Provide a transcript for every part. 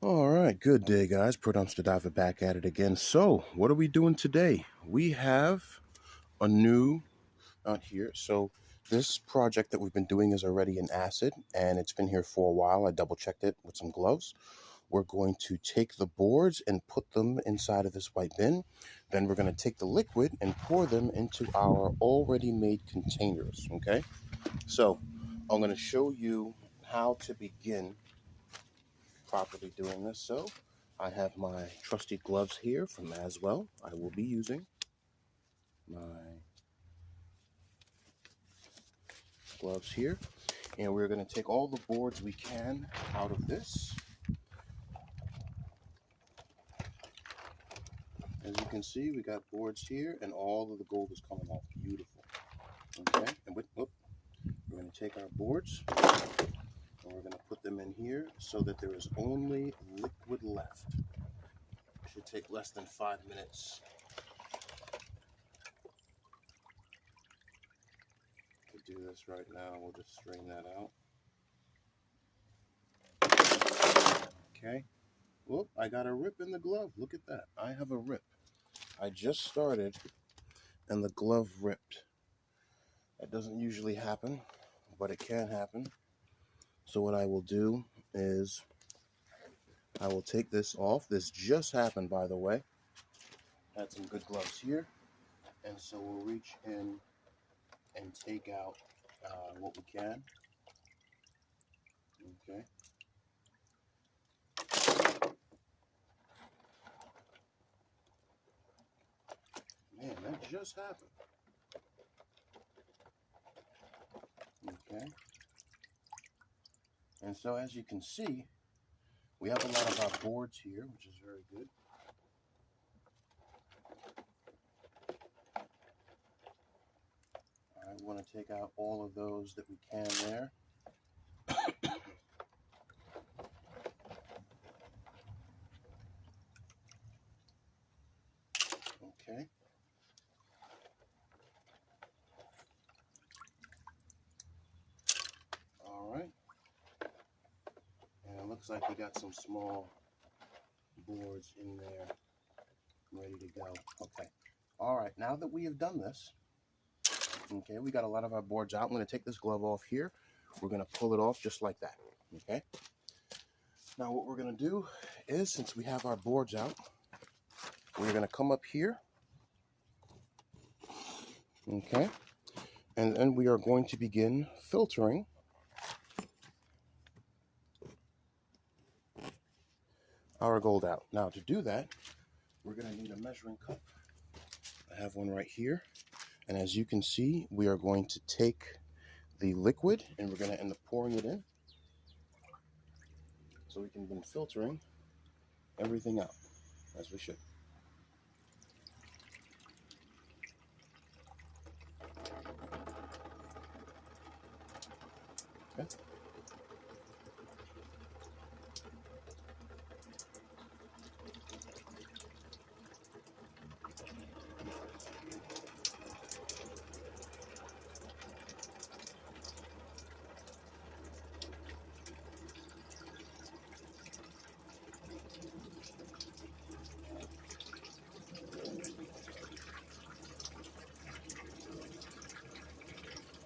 All right, good day, guys. Dumpsterdiving back at it again. So, what are we doing today? We have a new out here. So, this project that we've been doing is already in acid, and it's been here for a while. I double checked it with some gloves. We're going to take the boards and put them inside of this white bin. Then we're going to take the liquid and pour them into our already made containers. Okay, so I'm going to show you how to begin properly doing this. So I have my trusty gloves here from Aswell. I will be using my gloves here, and we're going to take all the boards we can out of this. As you can see, we got boards here, and all of the gold is coming off. Beautiful. Okay, and we're going to take our boards and we're going to put them in here so that there is only liquid left. It should take less than 5 minutes to do this right now. We'll just strain that out. Okay. Whoop, I got a rip in the glove. Look at that. I have a rip. I just started and the glove ripped. That doesn't usually happen, but it can happen. So what I will do is I will take this off. This just happened, by the way. Had some good gloves here. And so we'll reach in and take out what we can. Okay. Man, that just happened. Okay. And so as you can see, we have a lot of our boards here, which is very good. I want to take out all of those that we can there. Okay. All right. And it looks like we got some small boards in there ready to go. Okay. All right. Now that we have done this, okay, we got a lot of our boards out. I'm going to take this glove off here. We're going to pull it off just like that. Okay. Now what we're going to do is, since we have our boards out, we're going to come up here. Okay. And then we are going to begin filtering our gold out. Now to do that, we're going to need a measuring cup. I have one right here. And as you can see, we are going to take the liquid and we're going to end up pouring it in so we can begin filtering everything out as we should. Okay.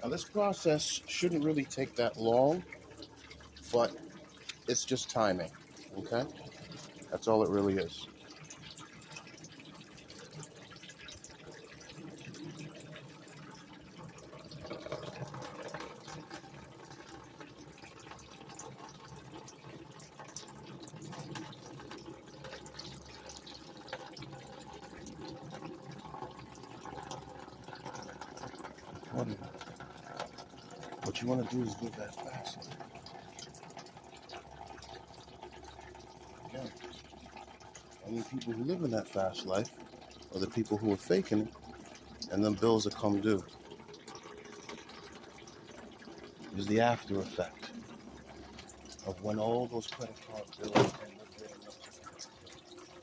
Now this process shouldn't really take that long, but it's just timing, okay? That's all it really is. What you want to do is live that fast. Again, only people who live in that fast life are the people who are faking it, and then bills that come due. Is the after effect of when all those credit card bills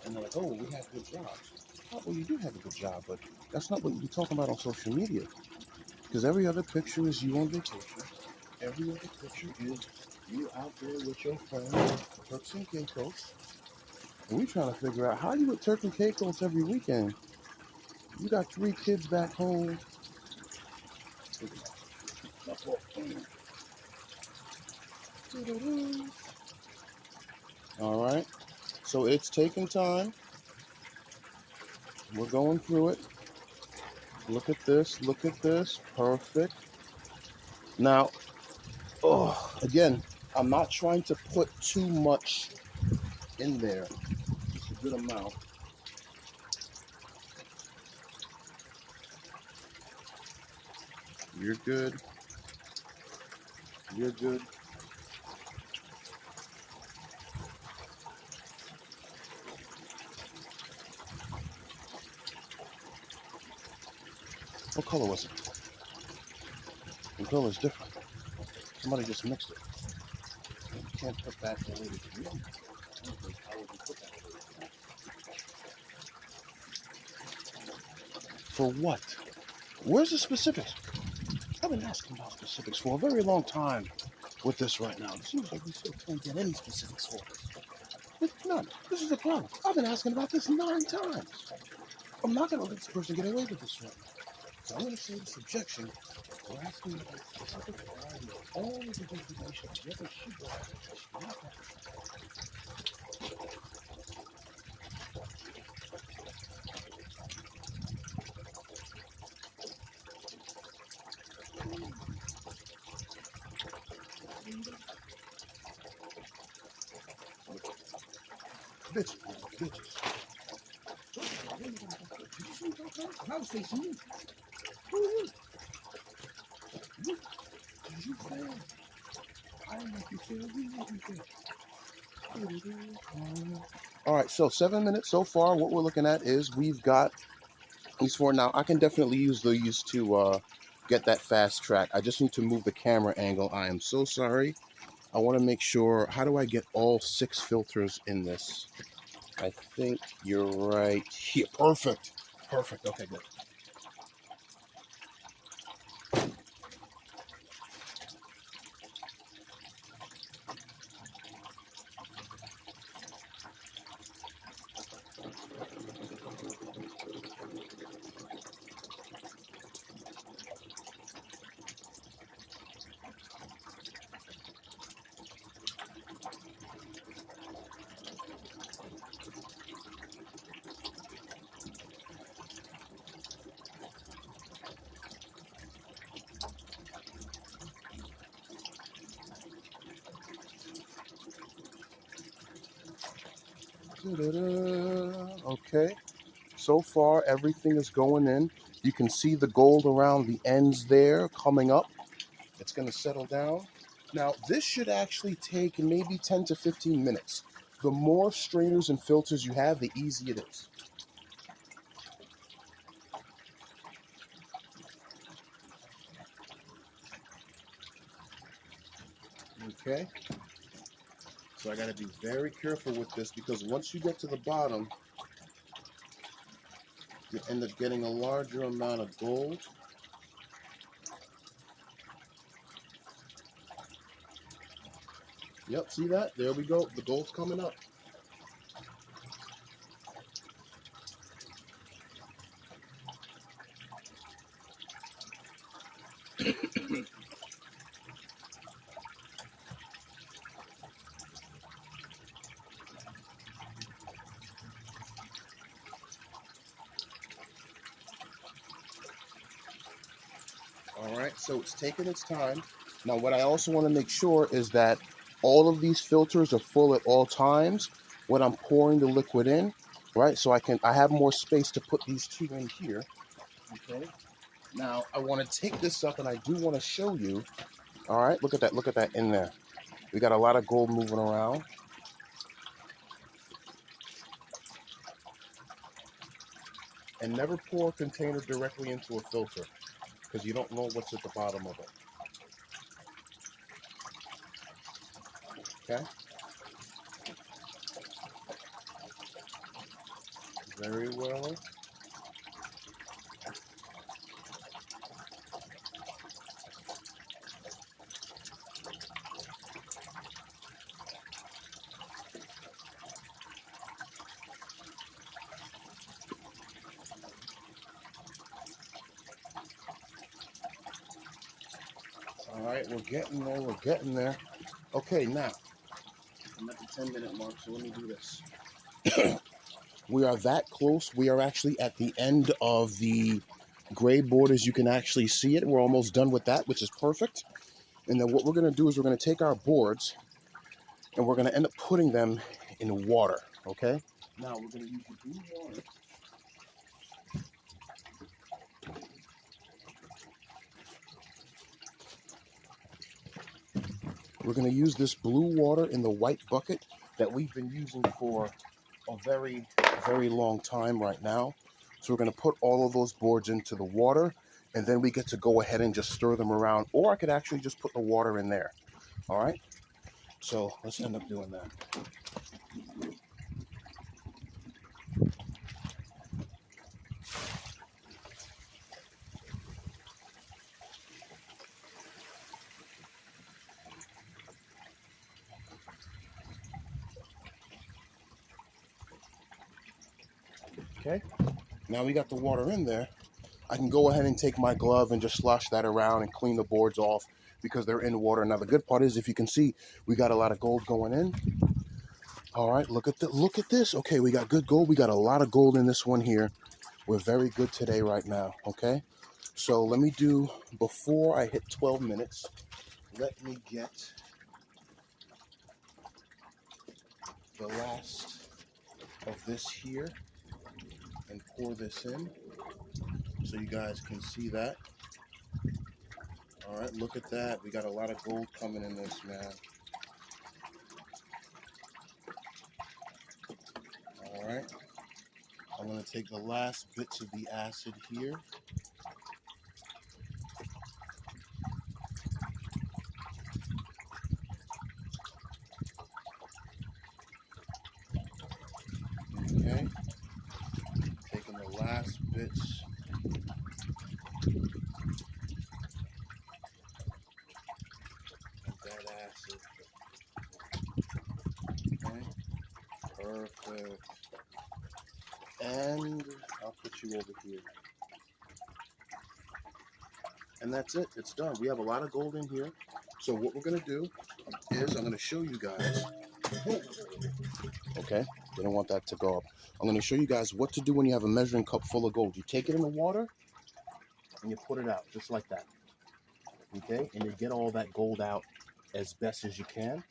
and they're like, oh, we have good jobs. Oh, well, you do have a good job, but that's not what you're talking about on social media. Because every other picture is you on vacation. Every other picture is You out there with your friends, Turks and Caicos, and we trying to figure out how you with Turks and Caicos every weekend. You got 3 kids back home. All right, so it's taking time. We're going through it. Look at this. Look at this. Perfect. Now, again, I'm not trying to put too much in there. Just a good amount. You're good. You're good. What color was it? The color is different. Somebody just mixed it. You can't put that the way that you want. How would you put that the way that you want? For what? Where's the specifics? I've been asking about specifics for a very long time with this right now. It seems like we still can't get any specifics for this. None. This is the problem. I've been asking about this 9 times. I'm not going to let this person get away with this right now. So I'm going to say this objection. We're asking about specifics or all of the information. Whether she brought bitches. I was facing you. Who is it? You? Did you fail? I didn't make you fail. You made me fail. All right, so 7 minutes so far. What we're looking at is we've got these 4. Now, I can definitely use these to get that fast track. I just need to move the camera angle. I am so sorry. I want to make sure, how do I get all 6 filters in this? I think you're right here. Perfect. Perfect. Okay, good. Okay, so far everything is going in. You can see the gold around the ends there coming up. It's going to settle down. Now, this should actually take maybe 10 to 15 minutes. The more strainers and filters you have, the easier it is. Okay, so I got to be very careful with this because once you get to the bottom, you end up getting a larger amount of gold. Yep, see that? There we go. The gold's coming up. All right, so it's taking its time. Now, what I also want to make sure is that all of these filters are full at all times when I'm pouring the liquid in, right? So I have more space to put these 2 in here. Okay. Now, I want to take this up and I do want to show you. All right, look at that in there. We got a lot of gold moving around. And never pour a container directly into a filter because you don't know what's at the bottom of it. Okay? Very well. right, we're getting there, we're getting there. Okay, now, I'm at the 10-minute mark, so let me do this. We are that close. We are actually at the end of the gray board, as you can actually see it. We're almost done with that, which is perfect. And then what we're going to do is we're going to take our boards and we're going to end up putting them in water, okay? Now we're going to use the blue water. We're going to use this blue water in the white bucket that we've been using for a very, very long time right now. So we're going to put all of those boards into the water, and then we get to go ahead and just stir them around, or I could actually just put the water in there. All right, so let's end up doing that. Okay, now we got the water in there. I can go ahead and take my glove and just slosh that around and clean the boards off because they're in water. Now the good part is, if you can see, we got a lot of gold going in. All right, look at this. Okay, we got good gold. We got a lot of gold in this one here. We're very good today right now, okay? So let me do, before I hit 12 minutes, let me get the last of this here and pour this in so you guys can see that. All right, look at that. We got a lot of gold coming in this, man. All right, I'm gonna take the last bits of the acid here. Okay, taking the last bits. That acid. Okay, perfect. And I'll put you over here. And that's it. It's done. We have a lot of gold in here. So what we're going to do is I'm going to show you guys. Okay, didn't want that to go up. I'm going to show you guys what to do when you have a measuring cup full of gold. You take it in the water and you put it out just like that. Okay, and you get all that gold out as best as you can.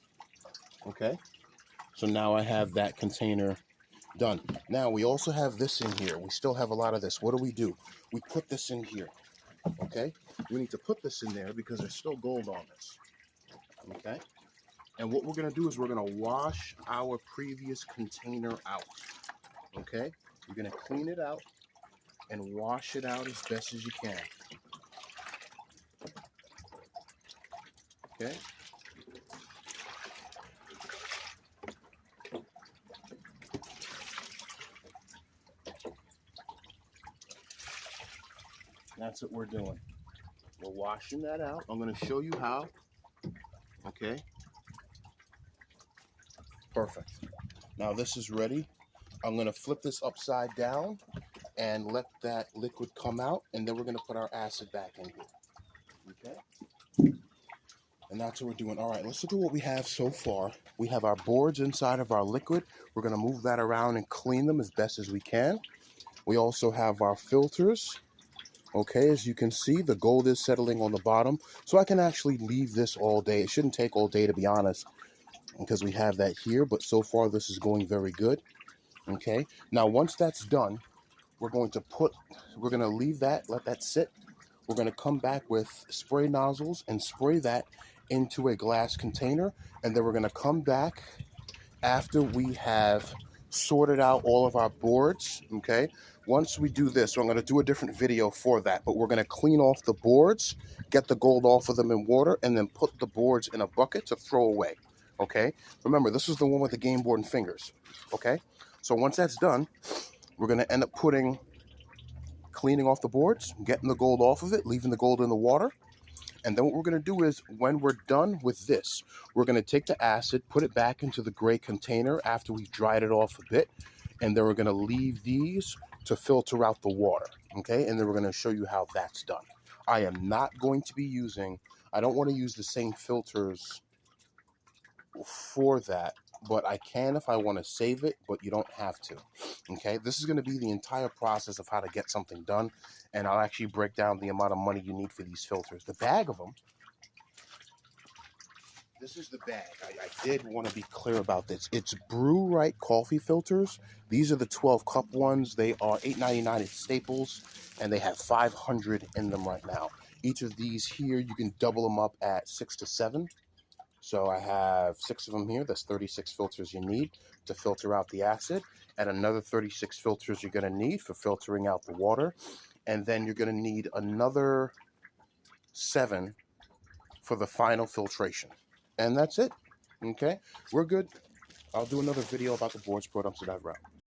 Okay, so now I have that container done. Now we also have this in here. We still have a lot of this. What do? We put this in here. Okay, we need to put this in there because there's still gold on this. Okay, and what we're going to do is we're going to wash our previous container out. Okay, you're going to clean it out and wash it out as best as you can. Okay, that's what we're doing. We're washing that out. I'm going to show you how. Okay, perfect. Now this is ready. I'm going to flip this upside down and let that liquid come out, and then we're going to put our acid back in here. Okay, and that's what we're doing. All right, let's look at what we have so far. We have our boards inside of our liquid. We're going to move that around and clean them as best as we can. We also have our filters. Okay, as you can see, the gold is settling on the bottom, so I can actually leave this all day. It shouldn't take all day, to be honest, because we have that here, but so far this is going very good. Okay, now once that's done, we're going to leave that, let that sit. We're going to come back with spray nozzles and spray that into a glass container, and then we're going to come back after we have sorted out all of our boards. Okay, once we do this, so I'm going to do a different video for that, but we're going to clean off the boards, get the gold off of them in water, and then put the boards in a bucket to throw away. Okay, remember, this is the one with the game board and fingers. Okay, so once that's done, we're going to end up cleaning off the boards, getting the gold off of it, leaving the gold in the water. And then what we're going to do is, when we're done with this, we're going to take the acid, put it back into the gray container after we've dried it off a bit, and then we're going to leave these to filter out the water, okay? And then we're going to show you how that's done. I am not going to be using I don't want to use the same filters for that, but I can if I want to save it, but you don't have to. Okay, this is going to be the entire process of how to get something done, and I'll actually break down the amount of money you need for these filters. The bag of them, this is the bag. I did want to be clear about this. It's Brew Right coffee filters. These are the 12 cup ones. They are $8.99 at Staples, and they have 500 in them right now. Each of these here, you can double them up at 6 to 7. So I have 6 of them here. That's 36 filters you need to filter out the acid, and another 36 filters you're going to need for filtering out the water. And then you're going to need another 7 for the final filtration. And that's it. Okay, we're good. I'll do another video about the boards, dumpster dive route.